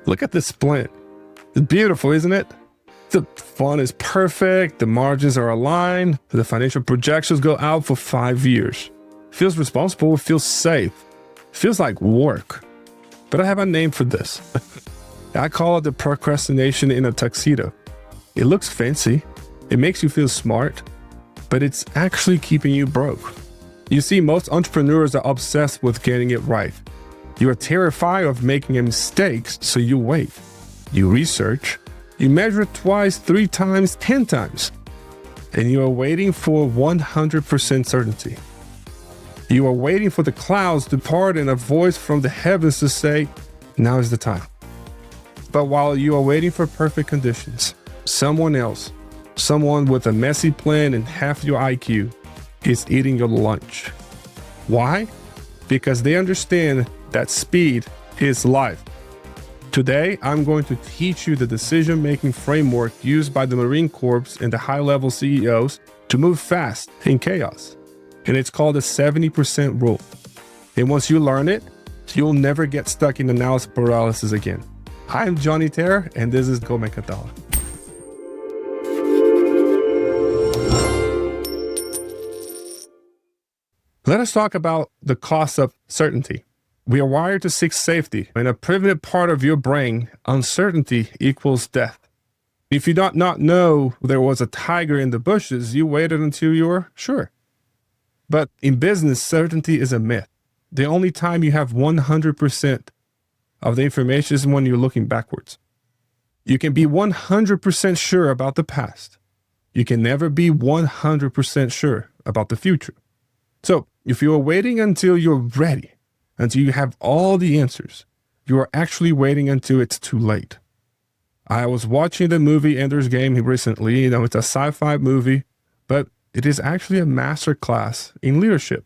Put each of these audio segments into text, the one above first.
Look at this plan. It's beautiful, isn't it? The font is perfect. The margins are aligned. The financial projections go out for 5 years. Feels responsible. Feels safe. Feels like work. But I have a name for this. I call it the procrastination in a tuxedo. It looks fancy. It makes you feel smart, but it's actually keeping you broke. You see, most entrepreneurs are obsessed with getting it right. You are terrified of making mistakes, so you wait. You research. You measure it twice, 3 times, 10 times. And you are waiting for 100% certainty. You are waiting for the clouds to part and a voice from the heavens to say, now is the time. But while you are waiting for perfect conditions, someone else, someone with a messy plan and half your IQ, is eating your lunch. Why? Because they understand that speed is life. Today, I'm going to teach you the decision-making framework used by the Marine Corps and the high-level CEOs to move fast in chaos. And it's called the 70% rule. And once you learn it, you'll never get stuck in analysis paralysis again. I'm Johnny Terra, and this is Go Make a Dollar. Let us talk about the cost of certainty. We are wired to seek safety. In a primitive part of your brain, uncertainty equals death. If you do not know there was a tiger in the bushes, you waited until you were sure. But in business, certainty is a myth. The only time you have 100% of the information is when you're looking backwards. You can be 100% sure about the past. You can never be 100% sure about the future. So if you are waiting until you're ready, until you have all the answers, you are actually waiting until it's too late. I was watching the movie Ender's Game recently. It's a sci-fi movie, but it is actually a masterclass in leadership.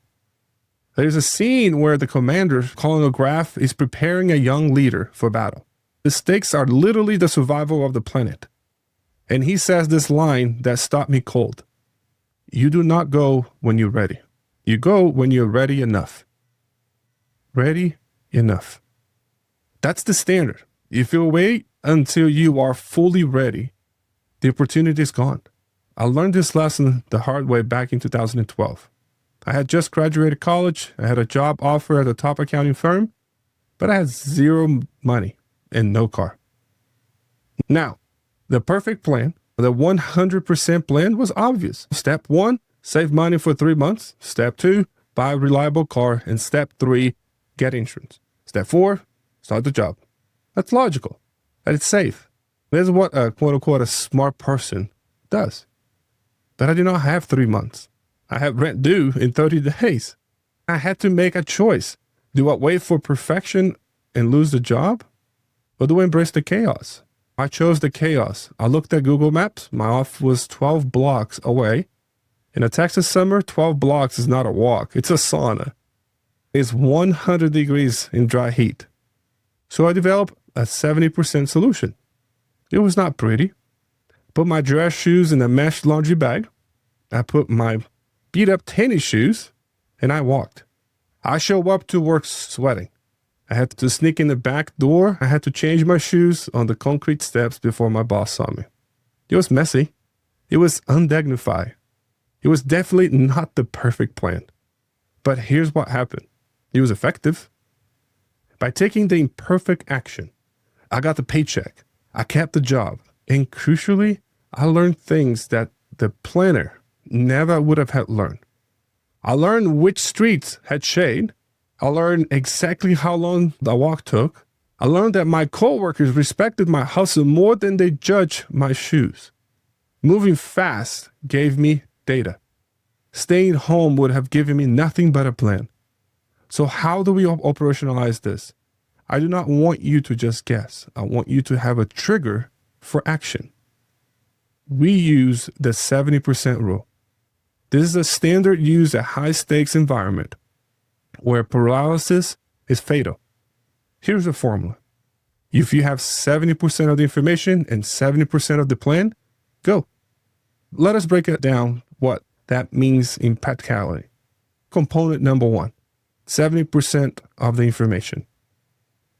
There's a scene where the commander, Colonel Graff, is preparing a young leader for battle. The stakes are literally the survival of the planet. And he says this line that stopped me cold. You do not go when you're ready. You go when you're ready enough. Ready enough. That's the standard. If you wait until you are fully ready, the opportunity is gone. I learned this lesson the hard way back in 2012. I had just graduated college. I had a job offer at a top accounting firm, but I had zero money and no car. Now, the perfect plan, the 100% plan was obvious. Step 1, save money for 3 months. Step 2, buy a reliable car. And step 3, get insurance. Step 4, start the job. That's logical. And it's safe. This is what a quote-unquote a smart person does. But I did not have 3 months. I had rent due in 30 days. I had to make a choice. Do I wait for perfection and lose the job? Or do I embrace the chaos? I chose the chaos. I looked at Google Maps. My office was 12 blocks away. In a Texas summer, 12 blocks is not a walk. It's a sauna. It's 100 degrees in dry heat. So I developed a 70% solution. It was not pretty. Put my dress shoes in a mesh laundry bag. I put my beat up tennis shoes and I walked. I show up to work sweating. I had to sneak in the back door. I had to change my shoes on the concrete steps before my boss saw me. It was messy. It was undignified. It was definitely not the perfect plan. But here's what happened. It was effective. By taking the imperfect action, I got the paycheck. I kept the job. And crucially, I learned things that the planner never would have had learned. I learned which streets had shade. I learned exactly how long the walk took. I learned that my coworkers respected my hustle more than they judged my shoes. Moving fast gave me data. Staying home would have given me nothing but a plan. So how do we operationalize this? I do not want you to just guess. I want you to have a trigger for action. We use the 70% rule. This is a standard used at high stakes environment where paralysis is fatal. Here's the formula. If you have 70% of the information and 70% of the plan, go. Let us break it down what that means in practicality. Component number 1, 70% of the information.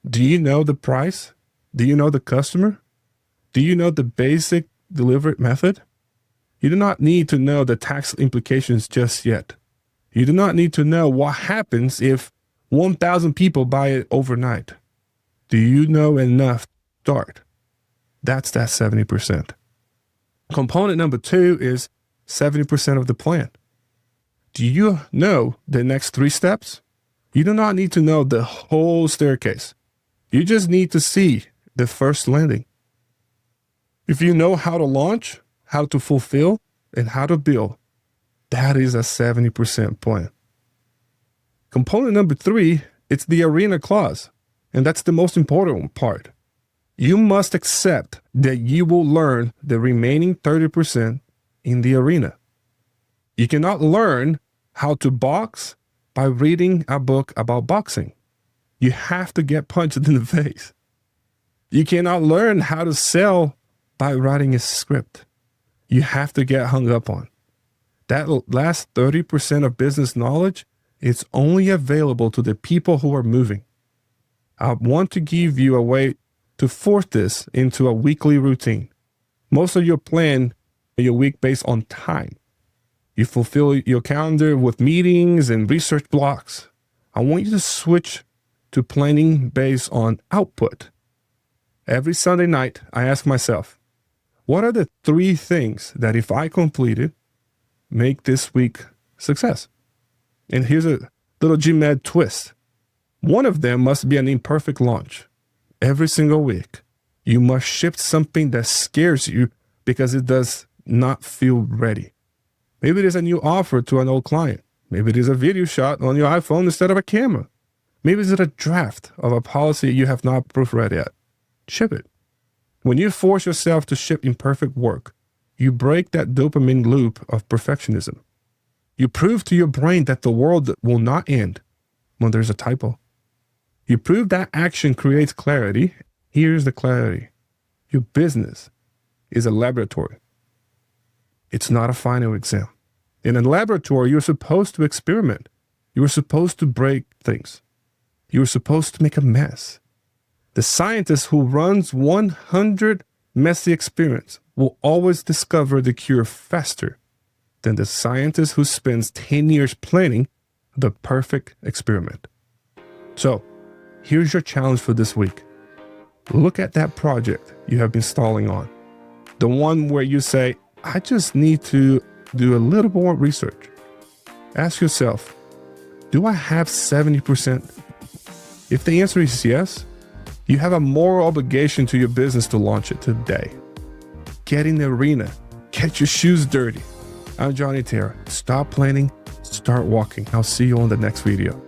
Do you know the price Do you know the customer? Do you know the basic delivery method? You do not need to know the tax implications just yet. You do not need to know what happens if 1,000 people buy it overnight. Do you know enough to start? That's that 70%. Component number 2 is 70% of the plan. Do you know the next 3 steps? You do not need to know the whole staircase. You just need to see the first landing. If you know how to launch, how to fulfill, and how to build, that is a 70% plan. Component number 3, it's the arena clause. And that's the most important part. You must accept that you will learn the remaining 30% in the arena. You cannot learn how to box by reading a book about boxing. You have to get punched in the face. You cannot learn how to sell by writing a script. You have to get hung up on. That last 30% of business knowledge is only available to the people who are moving. I want to give you a way to force this into a weekly routine. Most of your plan is your week based on time. You fulfill your calendar with meetings and research blocks. I want you to switch to planning based on output. Every Sunday night, I ask myself, what are the 3 things that if I completed, make this week success? And here's a little GMAD twist. One of them must be an imperfect launch. Every single week, you must ship something that scares you because it does not feel ready. Maybe it is a new offer to an old client. Maybe it is a video shot on your iPhone instead of a camera. Maybe it's a draft of a policy you have not proofread yet. Ship it. When you force yourself to ship imperfect work, you break that dopamine loop of perfectionism. You prove to your brain that the world will not end when there's a typo. You prove that action creates clarity. Here's the clarity. Your business is a laboratory. It's not a final exam. In a laboratory, you're supposed to experiment. You're supposed to break things. You're supposed to make a mess. The scientist who runs 100 messy experiments will always discover the cure faster than the scientist who spends 10 years planning the perfect experiment. So, here's your challenge for this week. Look at that project you have been stalling on. The one where you say, I just need to do a little more research. Ask yourself, do I have 70%? If the answer is yes, you have a moral obligation to your business to launch it today. Get in the arena. Get your shoes dirty. I'm Johnny Terra. Stop planning, start walking. I'll see you on the next video.